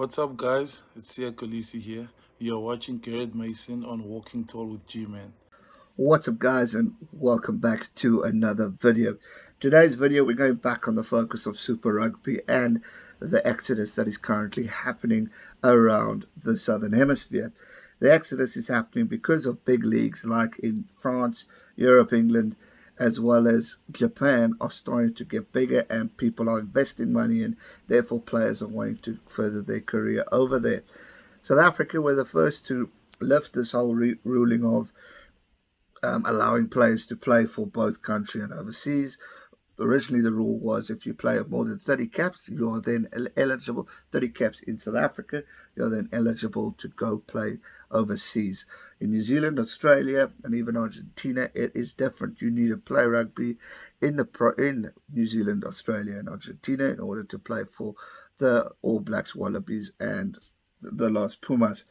What's up, guys? It's Sia Kolisi here. You're watching Gareth Mason on Walking Tall with G-Man. What's up, guys, and welcome back to another video. Today's video, we're going back on the focus of Super Rugby and the exodus that is currently happening around the Southern Hemisphere. The exodus is happening because of big leagues like in France, Europe, England, as well as Japan are starting to get bigger, and people are investing money, and therefore players are wanting to further their career over there. South Africa were the first to lift this whole ruling of allowing players to play for both country and overseas. Originally, the rule was if you play more than 30 caps, you are then eligible. 30 caps in South Africa, you're then eligible to go play overseas. In New Zealand, Australia, and even Argentina, it is different. You need to play rugby in New Zealand, Australia, and Argentina in order to play for the All Blacks, Wallabies, and the Los Pumas.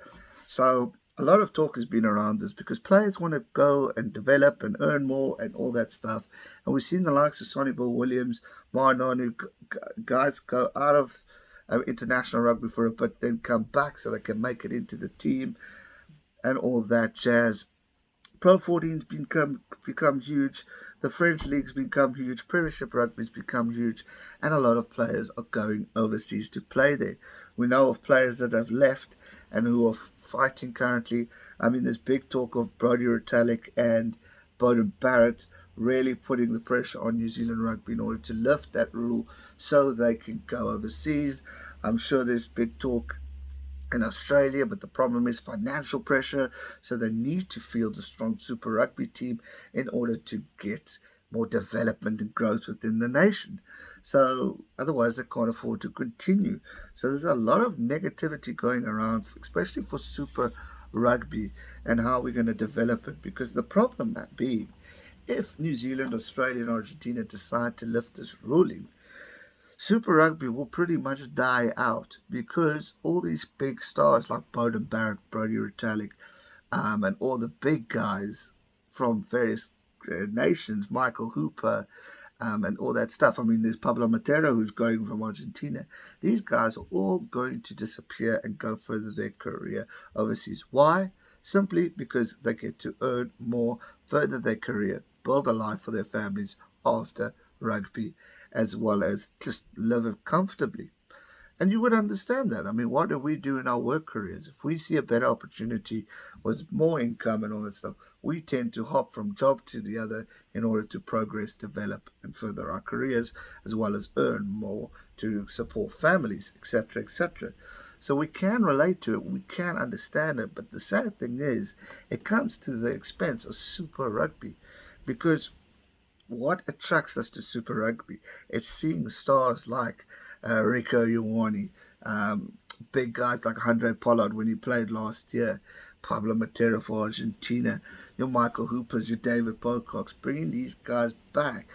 So a lot of talk has been around this because players want to go and develop and earn more and all that stuff. And we've seen the likes of Sonny Bill Williams, Marnonu, guys go out of international rugby for a bit, then come back so they can make it into the team and all that jazz. Pro 14's become huge. The French league's become huge. Premiership Rugby's become huge, and a lot of players are going overseas to play there. We know of players that have left and who are fighting currently. I mean, there's big talk of Brodie Retallick and Beauden Barrett really putting the pressure on New Zealand Rugby in order to lift that rule so they can go overseas. I'm sure there's big talk in Australia, but the problem is financial pressure. So they need to field a strong Super Rugby team in order to get more development and growth within the nation. So otherwise, they can't afford to continue. So there's a lot of negativity going around, especially for Super Rugby and how we're going to develop it. Because the problem that being, if New Zealand, Australia, and Argentina decide to lift this ruling, Super Rugby will pretty much die out because all these big stars like Beauden Barrett, Brodie Retallick, and all the big guys from various nations, Michael Hooper, and all that stuff. I mean, there's Pablo Matero who's going from Argentina. These guys are all going to disappear and go further their career overseas. Why? Simply because they get to earn more, further their career, build a life for their families after rugby, as well as just live it comfortably. And you would understand that. I mean, what do we do in our work careers? If we see a better opportunity with more income and all that stuff, we tend to hop from job to the other in order to progress, develop, and further our careers, as well as earn more to support families, etc., etc. So we can relate to it, we can understand it, but the sad thing is, it comes to the expense of Super Rugby, because what attracts us to Super Rugby? It's seeing stars like Rico Ioane, big guys like Andre Pollard when he played last year, Pablo Matera for Argentina, your Michael Hoopers, your David Pocox, bringing these guys back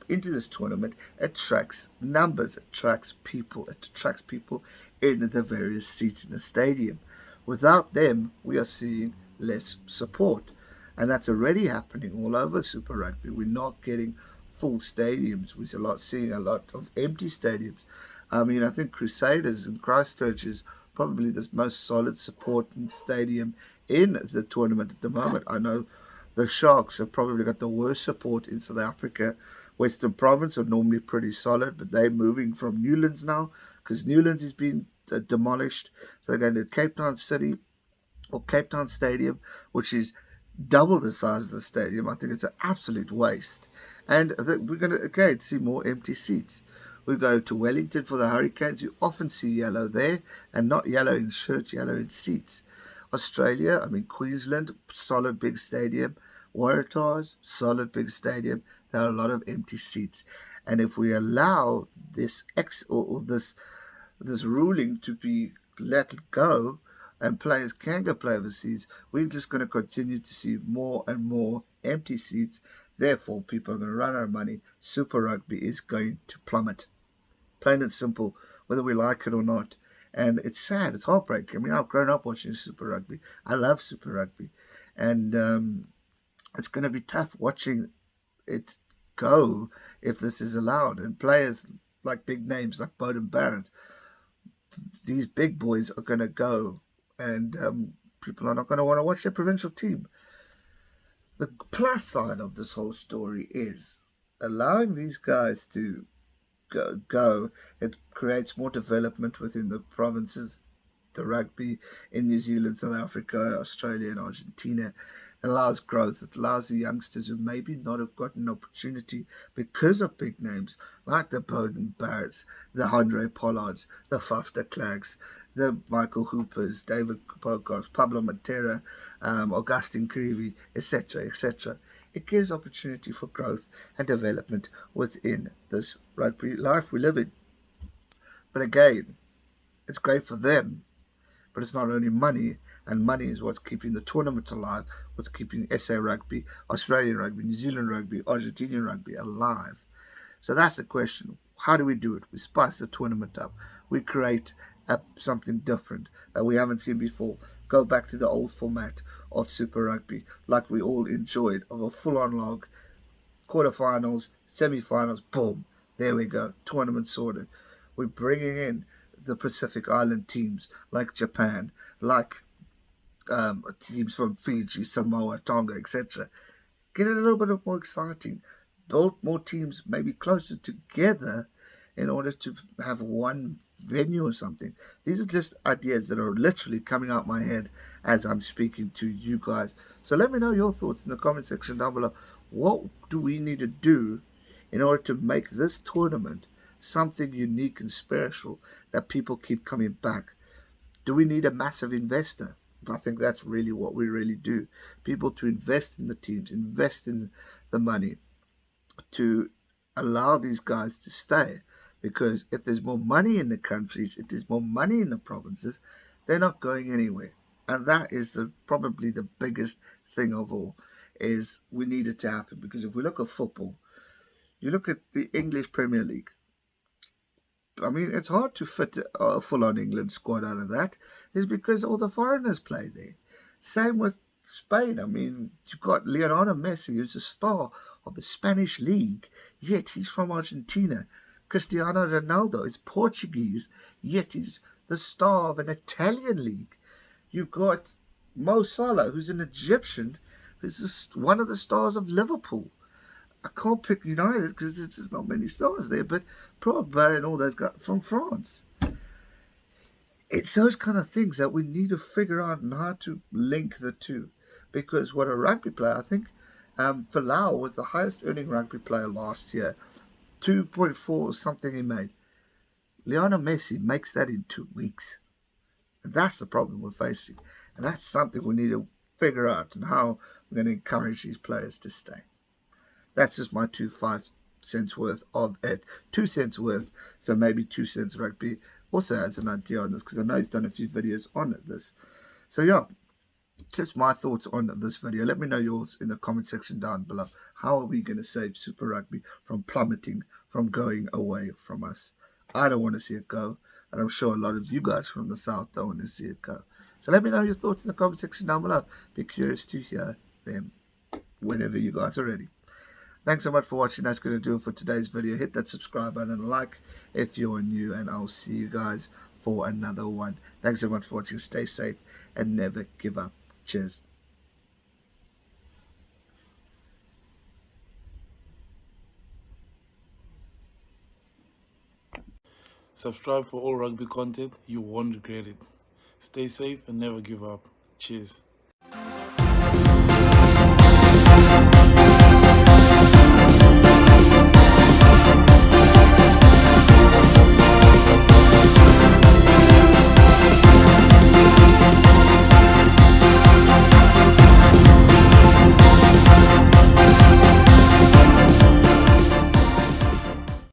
into this tournament attracts numbers, it attracts people in the various seats in the stadium. Without them, we are seeing less support. And that's already happening all over Super Rugby. We're not getting full stadiums. Seeing a lot of empty stadiums. I mean, I think Crusaders in Christchurch is probably the most solid supporting stadium in the tournament at the moment. I know the Sharks have probably got the worst support in South Africa. Western Province are normally pretty solid, but they're moving from Newlands now because Newlands is being demolished. So they're going to Cape Town City or Cape Town Stadium, which is double the size of the stadium. I think it's an absolute waste. And we're going to, again, see more empty seats. We go to Wellington for the Hurricanes. You often see yellow there, and not yellow in shirts, yellow in seats. Australia, I mean, Queensland, solid big stadium. Waratahs, solid big stadium. There are a lot of empty seats. And if we allow this ruling to be let go, and players can go play overseas, we're just going to continue to see more and more empty seats. Therefore, people are going to run out of money. Super Rugby is going to plummet. Plain and simple, whether we like it or not. And it's sad. It's heartbreaking. I mean, I've grown up watching Super Rugby. I love Super Rugby. And it's going to be tough watching it go if this is allowed. And players like big names like Beauden Barrett, these big boys are going to go, and people are not going to want to watch their provincial team. The plus side of this whole story is allowing these guys to go. It creates more development within the provinces, the rugby in New Zealand, South Africa, Australia, and Argentina. It allows growth. It allows the youngsters who maybe not have gotten an opportunity because of big names like the Bowden Barretts, the Andre Pollards, the Faf de Klerks, the Michael Hoopers, David Pocock's, Pablo Matera, Augustine Creevy, etc., etc. It gives opportunity for growth and development within this rugby life we live in. But again, it's great for them, but it's not only money, and money is what's keeping the tournament alive, what's keeping SA rugby, Australian rugby, New Zealand rugby, Argentinian rugby alive. So that's the question. How do we do it? We spice the tournament up. We create something different that we haven't seen before. Go back to the old format of Super Rugby, like we all enjoyed, of a full-on log, quarterfinals, semi-finals, boom, there we go, tournament sorted. We're bringing in the Pacific Island teams like Japan, like teams from Fiji, Samoa, Tonga, etc. Get it a little bit more exciting. Build more teams maybe closer together in order to have one venue or something. These are just ideas that are literally coming out my head as I'm speaking to you guys. So let me know your thoughts in the comment section down below. What do we need to do in order to make this tournament something unique and special that people keep coming back? Do we need a massive investor? I think that's really what we really do. People to invest in the teams, invest in the money to allow these guys to stay. Because if there's more money in the countries, if there's more money in the provinces, they're not going anywhere. And that is probably the biggest thing of all, is we need it to happen. Because if we look at football, you look at the English Premier League, I mean, it's hard to fit a full-on England squad out of that, is because all the foreigners play there. Same with Spain. I mean, you've got Lionel Messi, who's a star of the Spanish league, yet he's from Argentina. Cristiano Ronaldo is Portuguese, yet he's the star of an Italian league. You've got Mo Salah, who's an Egyptian, who's one of the stars of Liverpool. I can't pick United because there's just not many stars there, but Pogba and all those guys from France. It's those kind of things that we need to figure out and how to link the two. Because what a rugby player, I think Falau was the highest earning rugby player last year. 2.4 something he made. Lionel Messi makes that in 2 weeks. And that's the problem we're facing. And that's something we need to figure out and how we're going to encourage these players to stay. That's just my 5 cents worth of it. 2 cents worth, so maybe 2 cents rugby also has an idea on this because I know he's done a few videos on this. So yeah, just my thoughts on this video. Let me know yours in the comment section down below. How are we going to save Super Rugby from plummeting, from going away from us? I don't want to see it go, and I'm sure a lot of you guys from the south don't want to see it go. So let me know your thoughts in the comment section down below. Be curious to hear them whenever you guys are ready. Thanks so much for watching. That's going to do it for today's video. Hit that subscribe button and like if you're new, and I'll see you guys for another one. Thanks so much for watching. Stay safe and never give up. Cheers. Subscribe for all rugby content. You won't regret it. Stay safe and never give up. Cheers.